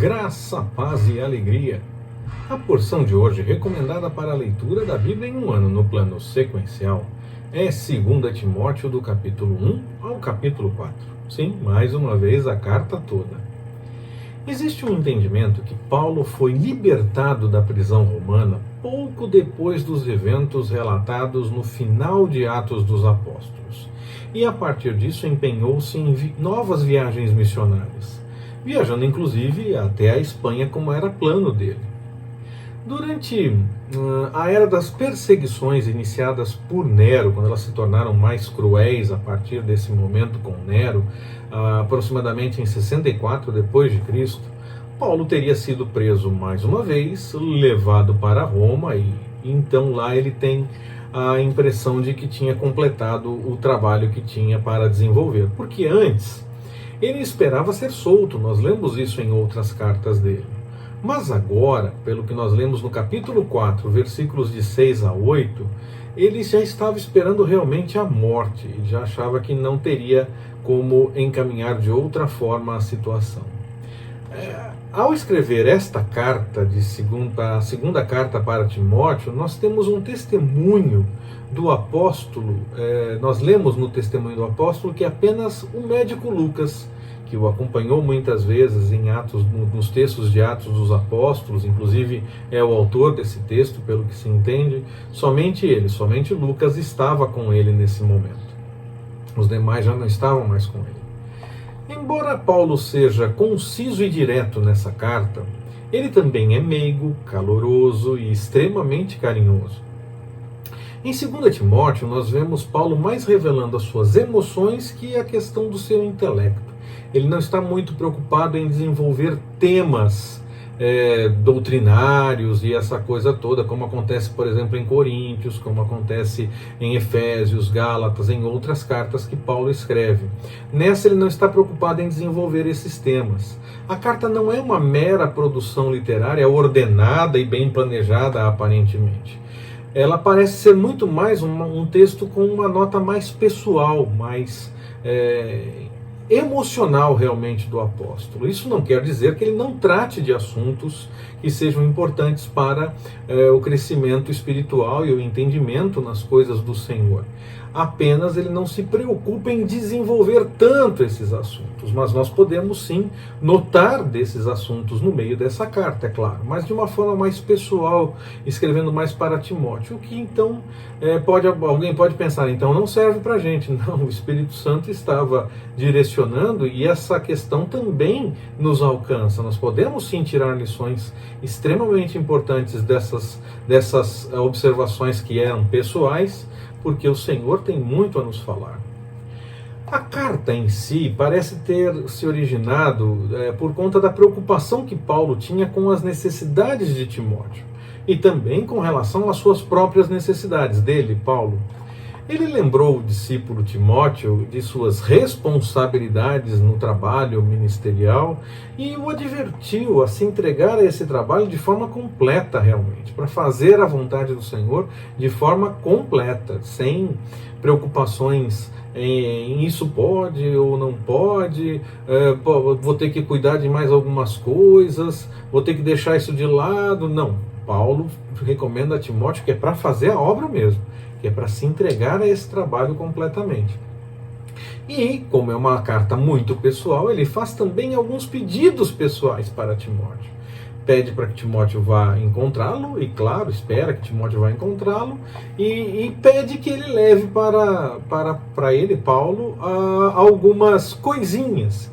graça, paz e alegria. A porção de hoje, recomendada para a leitura da Bíblia em um ano no plano sequencial, é 2 Timóteo do capítulo 1 ao capítulo 4. Sim, mais uma vez a carta toda. Existe um entendimento que Paulo foi libertado da prisão romana pouco depois dos eventos relatados no final de Atos dos Apóstolos. E a partir disso empenhou-se em novas viagens missionárias, viajando inclusive até a Espanha, como era plano dele. Durante a era das perseguições iniciadas por Nero, quando elas se tornaram mais cruéis a partir desse momento com Nero, aproximadamente em 64 depois de Cristo, Paulo teria sido preso mais uma vez, levado para Roma e então lá ele tem a impressão de que tinha completado o trabalho que tinha para desenvolver, porque antes ele esperava ser solto. Nós lemos isso em outras cartas dele. Mas agora, pelo que nós lemos no capítulo 4, versículos de 6 a 8, ele já estava esperando realmente a morte e já achava que não teria como encaminhar de outra forma a situação. Ao escrever esta carta, a segunda carta para Timóteo, nós temos um testemunho do apóstolo. Nós lemos no testemunho do apóstolo que apenas o médico Lucas, que o acompanhou muitas vezes em Atos, nos textos de Atos dos Apóstolos, inclusive é o autor desse texto, pelo que se entende, somente ele, somente Lucas estava com ele nesse momento. Os demais já não estavam mais com ele. Embora Paulo seja conciso e direto nessa carta, ele também é meigo, caloroso e extremamente carinhoso. Em 2 Timóteo, nós vemos Paulo mais revelando as suas emoções que a questão do seu intelecto. Ele não está muito preocupado em desenvolver temas doutrinários e essa coisa toda, como acontece, por exemplo, em Coríntios, como acontece em Efésios, Gálatas, em outras cartas que Paulo escreve. Nessa ele não está preocupado em desenvolver esses temas. A carta não é uma mera produção literária ordenada e bem planejada, aparentemente. Ela parece ser muito mais um texto com uma nota mais pessoal, mais emocional realmente do apóstolo. Isso não quer dizer que ele não trate de assuntos que sejam importantes para o crescimento espiritual e o entendimento nas coisas do Senhor. Apenas ele não se preocupa em desenvolver tanto esses assuntos, mas nós podemos sim notar desses assuntos no meio dessa carta, é claro, mas de uma forma mais pessoal, escrevendo mais para Timóteo, o que então alguém pode pensar, então não serve para a gente. Não, o Espírito Santo estava direcionando e essa questão também nos alcança. Nós podemos sim tirar lições extremamente importantes dessas observações que eram pessoais, porque o Senhor tem muito a nos falar. A carta em si parece ter se originado por conta da preocupação que Paulo tinha com as necessidades de Timóteo e também com relação às suas próprias necessidades dele, Paulo. Ele lembrou o discípulo Timóteo de suas responsabilidades no trabalho ministerial e o advertiu a se entregar a esse trabalho de forma completa realmente, para fazer a vontade do Senhor de forma completa, sem preocupações em isso pode ou não pode, vou ter que cuidar de mais algumas coisas, vou ter que deixar isso de lado. Não, Paulo recomenda a Timóteo que é para fazer a obra mesmo, que é para se entregar a esse trabalho completamente. E, como é uma carta muito pessoal, ele faz também alguns pedidos pessoais para Timóteo. Pede para que Timóteo vá encontrá-lo, e claro, espera que Timóteo vá encontrá-lo, e pede que ele leve para ele, Paulo, algumas coisinhas.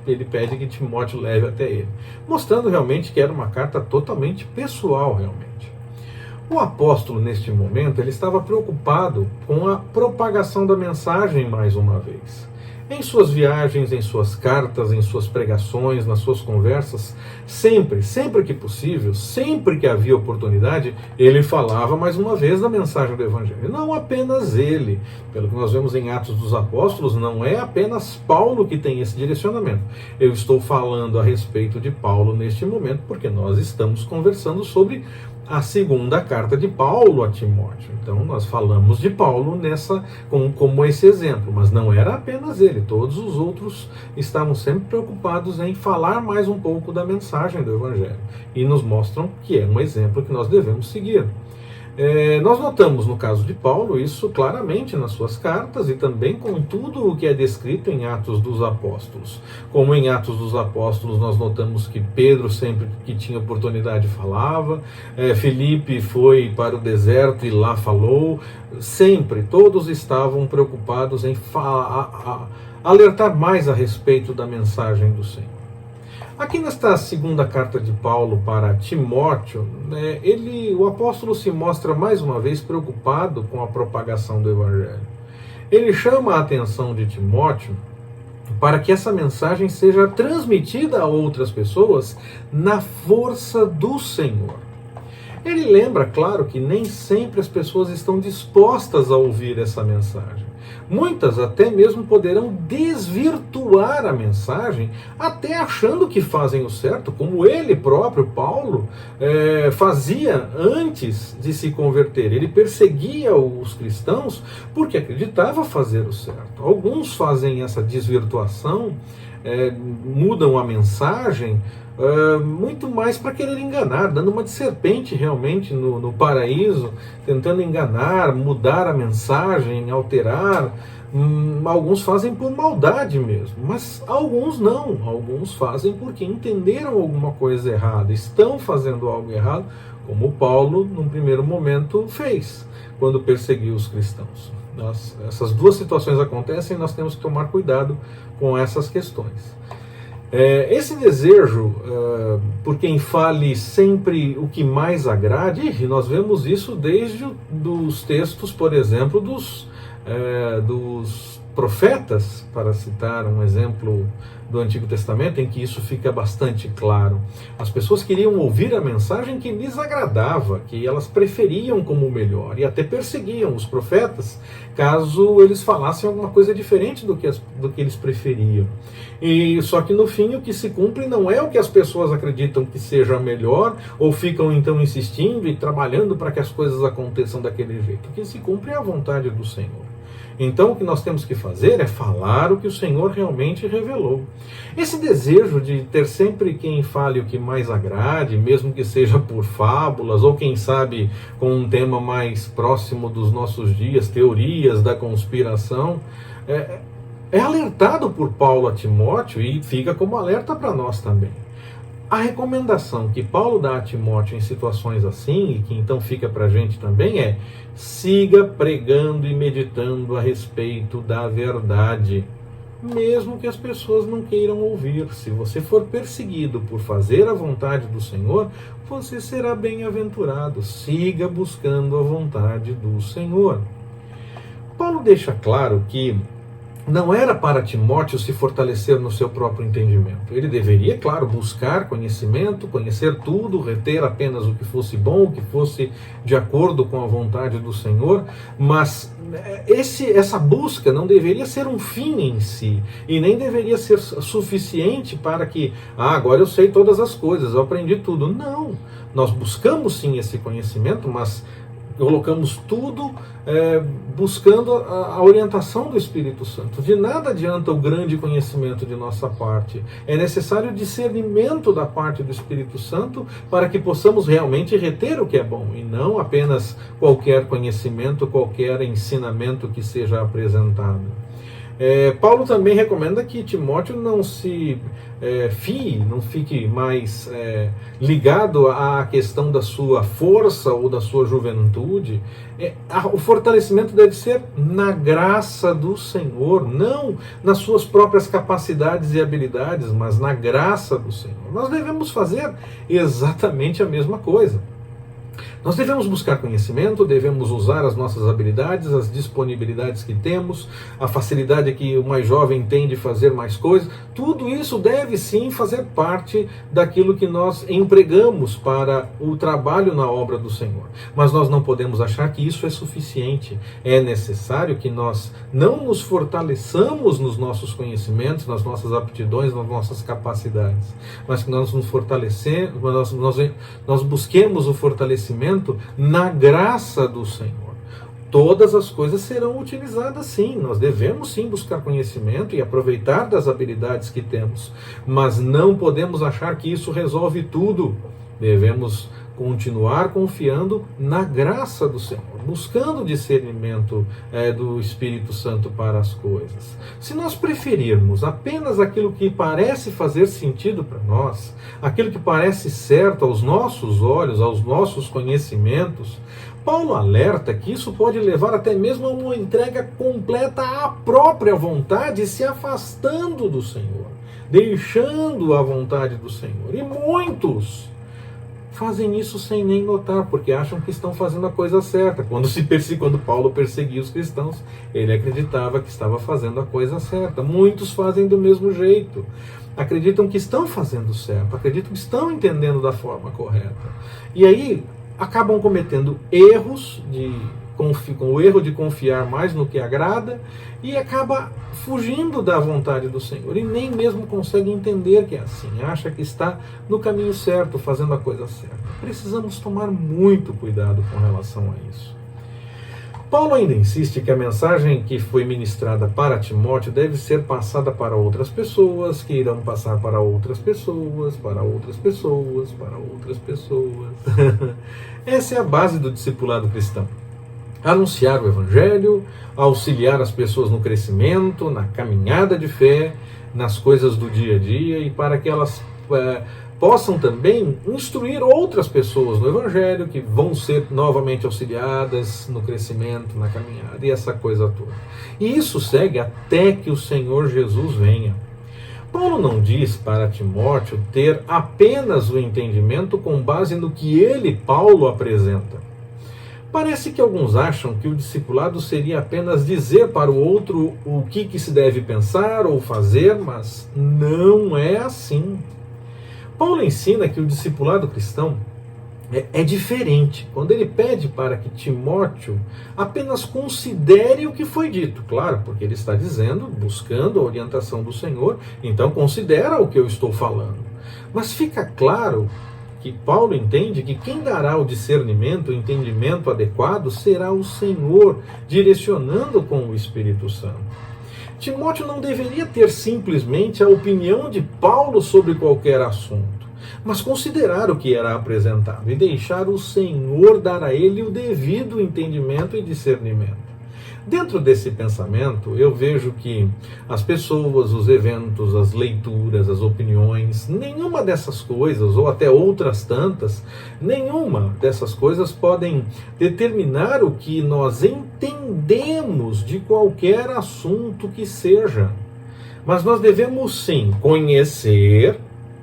Ele pede que Timóteo leve até ele, mostrando realmente que era uma carta totalmente pessoal, realmente. O apóstolo, neste momento, ele estava preocupado com a propagação da mensagem mais uma vez. Em suas viagens, em suas cartas, em suas pregações, nas suas conversas, sempre que possível, sempre que havia oportunidade, ele falava mais uma vez da mensagem do Evangelho. Não apenas ele, pelo que nós vemos em Atos dos Apóstolos, não é apenas Paulo que tem esse direcionamento. Eu estou falando a respeito de Paulo neste momento, porque nós estamos conversando sobre a segunda carta de Paulo a Timóteo. Então nós falamos de Paulo como esse exemplo, mas não era apenas ele, todos os outros estavam sempre preocupados em falar mais um pouco da mensagem do Evangelho e nos mostram que é um exemplo que nós devemos seguir. Nós notamos no caso de Paulo isso claramente nas suas cartas e também com tudo o que é descrito em Atos dos Apóstolos. Como em Atos dos Apóstolos nós notamos que Pedro sempre que tinha oportunidade falava, Filipe foi para o deserto e lá falou, sempre todos estavam preocupados em alertar mais a respeito da mensagem do Senhor. Aqui nesta segunda carta de Paulo para Timóteo, o apóstolo se mostra mais uma vez preocupado com a propagação do Evangelho. Ele chama a atenção de Timóteo para que essa mensagem seja transmitida a outras pessoas na força do Senhor. Ele lembra, claro, que nem sempre as pessoas estão dispostas a ouvir essa mensagem. Muitas até mesmo poderão desvirtuar a mensagem, até achando que fazem o certo, como ele próprio, Paulo, fazia antes de se converter. Ele perseguia os cristãos porque acreditava fazer o certo. Alguns fazem essa desvirtuação, mudam a mensagem, muito mais para querer enganar, dando uma de serpente realmente no paraíso, tentando enganar, mudar a mensagem, alterar. Alguns fazem por maldade mesmo, mas alguns não, alguns fazem porque entenderam alguma coisa errada, estão fazendo algo errado, como Paulo, num primeiro momento, fez, quando perseguiu os cristãos. Essas duas situações acontecem e nós temos que tomar cuidado com essas questões. Esse desejo por quem fale sempre o que mais agrade, e nós vemos isso desde os textos, por exemplo, dos profetas, para citar um exemplo do Antigo Testamento, em que isso fica bastante claro. As pessoas queriam ouvir a mensagem que lhes agradava, que elas preferiam como melhor, e até perseguiam os profetas, caso eles falassem alguma coisa diferente do que eles preferiam. Só que no fim o que se cumpre não é o que as pessoas acreditam que seja melhor, ou ficam então insistindo e trabalhando para que as coisas aconteçam daquele jeito. O que se cumpre é a vontade do Senhor. Então o que nós temos que fazer é falar o que o Senhor realmente revelou. Esse desejo de ter sempre quem fale o que mais agrade, mesmo que seja por fábulas, ou quem sabe com um tema mais próximo dos nossos dias, teorias da conspiração, é alertado por Paulo a Timóteo e fica como alerta para nós também. A recomendação que Paulo dá a Timóteo em situações assim, e que então fica para a gente também, é: siga pregando e meditando a respeito da verdade, mesmo que as pessoas não queiram ouvir. Se você for perseguido por fazer a vontade do Senhor, você será bem-aventurado. Siga buscando a vontade do Senhor. Paulo deixa claro que não era para Timóteo se fortalecer no seu próprio entendimento. Ele deveria, claro, buscar conhecimento, conhecer tudo, reter apenas o que fosse bom, o que fosse de acordo com a vontade do Senhor, mas essa busca não deveria ser um fim em si, e nem deveria ser suficiente para que, agora eu sei todas as coisas, eu aprendi tudo. Não, nós buscamos sim esse conhecimento, mas colocamos tudo buscando a orientação do Espírito Santo. De nada adianta o grande conhecimento de nossa parte. É necessário discernimento da parte do Espírito Santo para que possamos realmente reter o que é bom, e não apenas qualquer conhecimento, qualquer ensinamento que seja apresentado. Paulo também recomenda que Timóteo não se fie, não fique mais ligado à questão da sua força ou da sua juventude. O fortalecimento deve ser na graça do Senhor, não nas suas próprias capacidades e habilidades, mas na graça do Senhor. Nós devemos fazer exatamente a mesma coisa. Nós devemos buscar conhecimento, devemos usar as nossas habilidades, as disponibilidades que temos, a facilidade que o mais jovem tem de fazer mais coisas. Tudo isso deve sim fazer parte daquilo que nós empregamos para o trabalho na obra do Senhor. Mas nós não podemos achar que isso é suficiente. É necessário que nós não nos fortaleçamos nos nossos conhecimentos, nas nossas aptidões, nas nossas capacidades, mas que nós nos fortalecemos, nós busquemos o fortalecimento na graça do Senhor. Todas as coisas serão utilizadas sim, nós devemos sim buscar conhecimento e aproveitar das habilidades que temos, mas não podemos achar que isso resolve tudo. Devemos continuar confiando na graça do Senhor, buscando discernimento do Espírito Santo para as coisas. Se nós preferirmos apenas aquilo que parece fazer sentido para nós, aquilo que parece certo aos nossos olhos, aos nossos conhecimentos, Paulo alerta que isso pode levar até mesmo a uma entrega completa à própria vontade, se afastando do Senhor, deixando a vontade do Senhor. E muitos fazem isso sem nem notar, porque acham que estão fazendo a coisa certa. Quando Paulo perseguia os cristãos, ele acreditava que estava fazendo a coisa certa. Muitos fazem do mesmo jeito. Acreditam que estão fazendo certo, acreditam que estão entendendo da forma correta. E aí acabam cometendo erros, com o erro de confiar mais no que agrada, e acaba fugindo da vontade do Senhor, e nem mesmo consegue entender que é assim, acha que está no caminho certo, fazendo a coisa certa. Precisamos tomar muito cuidado com relação a isso. Paulo ainda insiste que a mensagem que foi ministrada para Timóteo deve ser passada para outras pessoas, que irão passar para outras pessoas, para outras pessoas, para outras pessoas. Essa é a base do discipulado cristão. Anunciar o Evangelho, auxiliar as pessoas no crescimento, na caminhada de fé, nas coisas do dia a dia, e para que elas possam também instruir outras pessoas no Evangelho, que vão ser novamente auxiliadas no crescimento, na caminhada, e essa coisa toda. E isso segue até que o Senhor Jesus venha. Paulo não diz para Timóteo ter apenas o entendimento com base no que ele, Paulo, apresenta. Parece que alguns acham que o discipulado seria apenas dizer para o outro o que se deve pensar ou fazer, mas não é assim. Paulo ensina que o discipulado cristão é diferente. Quando ele pede para que Timóteo apenas considere o que foi dito, claro, porque ele está dizendo, buscando a orientação do Senhor, então considera o que eu estou falando. Mas fica claro que Paulo entende que quem dará o discernimento, o entendimento adequado, será o Senhor, direcionando com o Espírito Santo. Timóteo não deveria ter simplesmente a opinião de Paulo sobre qualquer assunto, mas considerar o que era apresentado e deixar o Senhor dar a ele o devido entendimento e discernimento. Dentro desse pensamento, eu vejo que as pessoas, os eventos, as leituras, as opiniões, nenhuma dessas coisas, ou até outras tantas, nenhuma dessas coisas podem determinar o que nós entendemos de qualquer assunto que seja. Mas nós devemos sim conhecer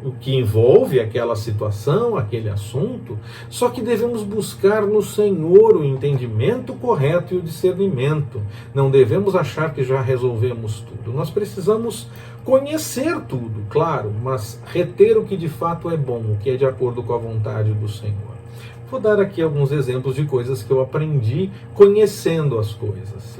o que envolve aquela situação, aquele assunto, só que devemos buscar no Senhor o entendimento correto e o discernimento. Não devemos achar que já resolvemos tudo. Nós precisamos conhecer tudo, claro, mas reter o que de fato é bom, o que é de acordo com a vontade do Senhor. Vou dar aqui alguns exemplos de coisas que eu aprendi conhecendo as coisas.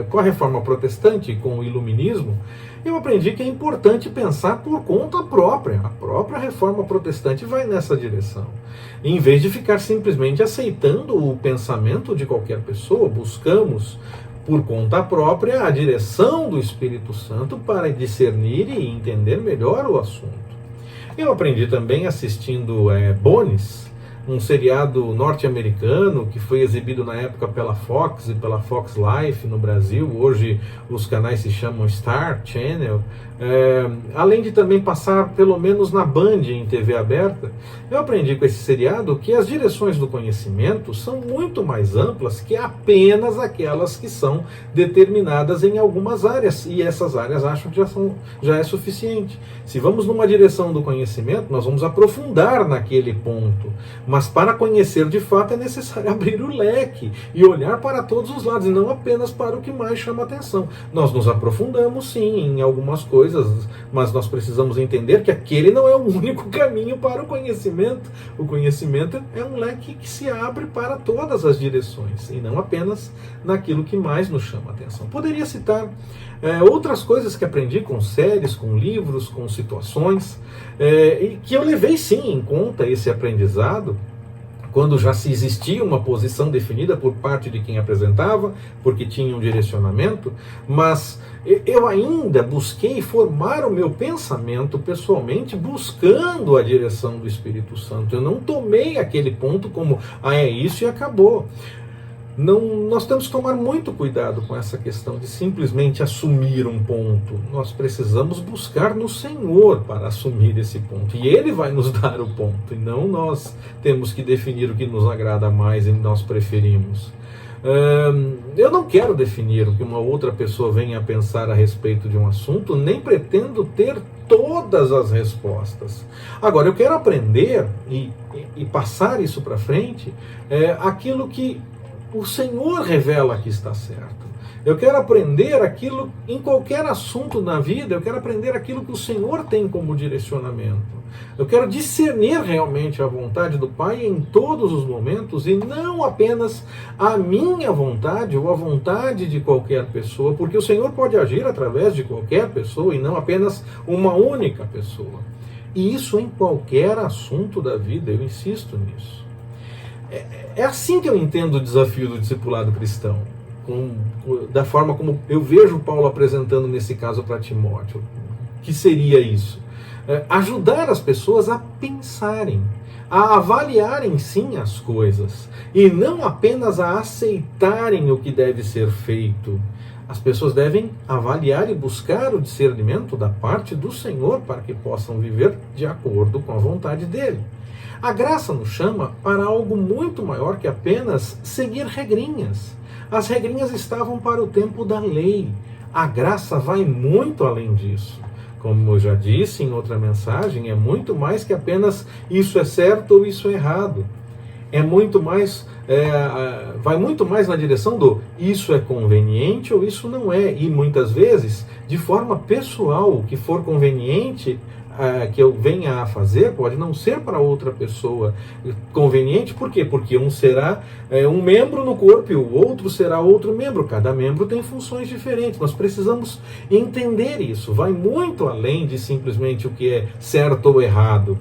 Com a Reforma Protestante, com o Iluminismo, eu aprendi que é importante pensar por conta própria. A própria Reforma Protestante vai nessa direção. Em vez de ficar simplesmente aceitando o pensamento de qualquer pessoa, buscamos por conta própria a direção do Espírito Santo para discernir e entender melhor o assunto. Eu aprendi também assistindo Bones, um seriado norte-americano que foi exibido na época pela Fox e pela Fox Life no Brasil. Hoje os canais se chamam Star Channel. Além de também passar pelo menos na Band em TV aberta, eu aprendi com esse seriado que as direções do conhecimento são muito mais amplas que apenas aquelas que são determinadas em algumas áreas, e essas áreas acham que já é suficiente. Se vamos numa direção do conhecimento, nós vamos aprofundar naquele ponto, Mas para conhecer de fato é necessário abrir o leque e olhar para todos os lados, e não apenas para o que mais chama atenção. Nós nos aprofundamos sim em algumas coisas, mas nós precisamos entender que aquele não é o único caminho para o conhecimento. O conhecimento é um leque que se abre para todas as direções, e não apenas naquilo que mais nos chama atenção. Poderia citar outras coisas que aprendi com séries, com livros, com situações, e que eu levei sim em conta esse aprendizado, quando já se existia uma posição definida por parte de quem apresentava, porque tinha um direcionamento, mas eu ainda busquei formar o meu pensamento pessoalmente, buscando a direção do Espírito Santo. Eu não tomei aquele ponto como, é isso e acabou. Não, nós temos que tomar muito cuidado com essa questão de simplesmente assumir um ponto. Nós precisamos buscar no Senhor para assumir esse ponto. E Ele vai nos dar o ponto. E não nós temos que definir o que nos agrada mais e nós preferimos. Eu não quero definir o que uma outra pessoa venha a pensar a respeito de um assunto, nem pretendo ter todas as respostas. Agora, eu quero aprender e passar isso para frente, aquilo que o Senhor revela que está certo. Eu quero aprender aquilo, em qualquer assunto na vida, eu quero aprender aquilo que o Senhor tem como direcionamento. Eu quero discernir realmente a vontade do Pai em todos os momentos, e não apenas a minha vontade ou a vontade de qualquer pessoa, porque o Senhor pode agir através de qualquer pessoa e não apenas uma única pessoa. E isso em qualquer assunto da vida, eu insisto nisso. É assim que eu entendo o desafio do discipulado cristão, da forma como eu vejo Paulo apresentando nesse caso para Timóteo. Que seria isso? Ajudar as pessoas a pensarem, a avaliarem sim as coisas, e não apenas a aceitarem o que deve ser feito. As pessoas devem avaliar e buscar o discernimento da parte do Senhor para que possam viver de acordo com a vontade dele. A graça nos chama para algo muito maior que apenas seguir regrinhas. As regrinhas estavam para o tempo da lei. A graça vai muito além disso. Como eu já disse em outra mensagem, é muito mais que apenas isso é certo ou isso é errado. É muito mais, vai muito mais na direção do isso é conveniente ou isso não é. E muitas vezes, de forma pessoal, o que for conveniente que eu venha a fazer pode não ser para outra pessoa conveniente. Por quê? Porque um será um membro no corpo e o outro será outro membro. Cada membro tem funções diferentes. Nós precisamos entender isso. Vai muito além de simplesmente o que é certo ou errado.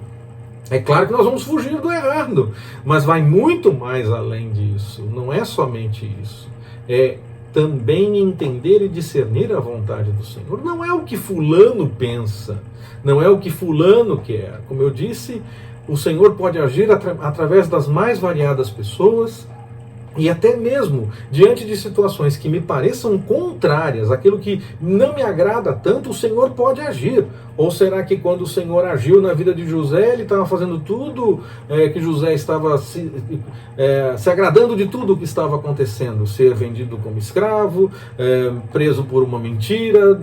É claro que nós vamos fugir do errado, mas vai muito mais além disso. Não é somente isso. É também entender e discernir a vontade do Senhor. Não é o que fulano pensa, não é o que fulano quer. Como eu disse, o Senhor pode agir através das mais variadas pessoas, e até mesmo diante de situações que me pareçam contrárias, aquilo que não me agrada tanto, o Senhor pode agir. Ou será que quando o Senhor agiu na vida de José, ele estava fazendo tudo que José estava se agradando de tudo o que estava acontecendo? Ser vendido como escravo, preso por uma mentira.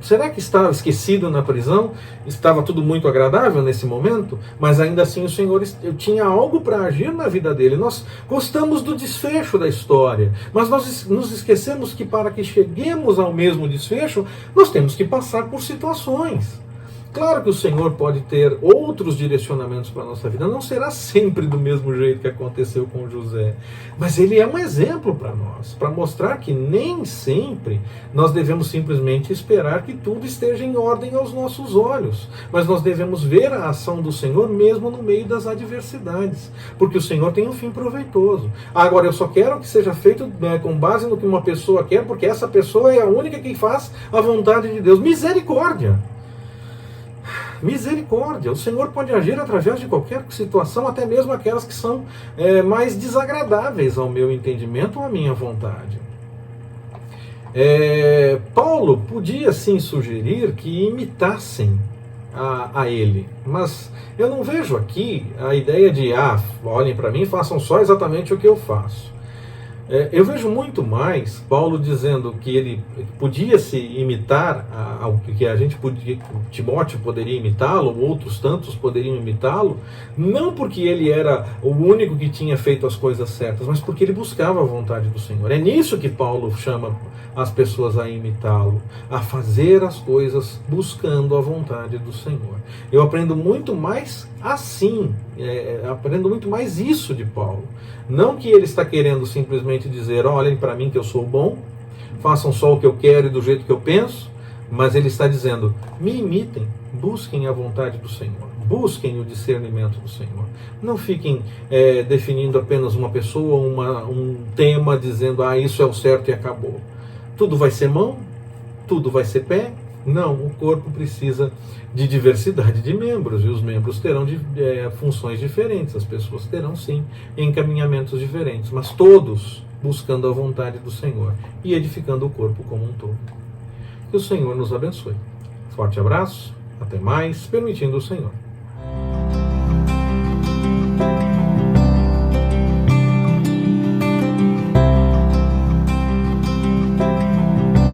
Será que estava esquecido na prisão? Estava tudo muito agradável nesse momento? Mas ainda assim o Senhor tinha algo para agir na vida dele. Nós gostamos do desfecho da história, mas nós nos esquecemos que para que cheguemos ao mesmo desfecho, nós temos que passar por situações. Claro que o Senhor pode ter outros direcionamentos para a nossa vida, não será sempre do mesmo jeito que aconteceu com José, mas ele é um exemplo para nós, para mostrar que nem sempre nós devemos simplesmente esperar que tudo esteja em ordem aos nossos olhos, mas nós devemos ver a ação do Senhor mesmo no meio das adversidades, porque o Senhor tem um fim proveitoso. Agora, eu só quero que seja feito com base no que uma pessoa quer, porque essa pessoa é a única que faz a vontade de Deus. Misericórdia! Misericórdia, o Senhor pode agir através de qualquer situação, até mesmo aquelas que são mais desagradáveis ao meu entendimento ou à minha vontade. Paulo podia sim sugerir que imitassem a ele, mas eu não vejo aqui a ideia de olhem para mim e façam só exatamente o que eu faço. Eu vejo muito mais Paulo dizendo que ele podia se imitar que a gente podia, Timóteo poderia imitá-lo, outros tantos poderiam imitá-lo, não porque ele era o único que tinha feito as coisas certas, mas porque ele buscava a vontade do Senhor. É nisso que Paulo chama as pessoas a imitá-lo, a fazer as coisas buscando a vontade do Senhor. Eu aprendo muito mais assim, aprendo muito mais isso de Paulo. Não que ele está querendo simplesmente dizer, olhem para mim que eu sou bom, façam só o que eu quero e do jeito que eu penso, mas ele está dizendo, me imitem, busquem a vontade do Senhor, busquem o discernimento do Senhor. Não fiquem definindo apenas uma pessoa, um tema, dizendo, isso é o certo e acabou. Tudo vai ser mão? Tudo vai ser pé? Não, o corpo precisa de diversidade de membros, e os membros terão funções diferentes, as pessoas terão sim encaminhamentos diferentes, mas todos buscando a vontade do Senhor e edificando o corpo como um todo. Que o Senhor nos abençoe. Forte abraço, até mais, permitindo o Senhor.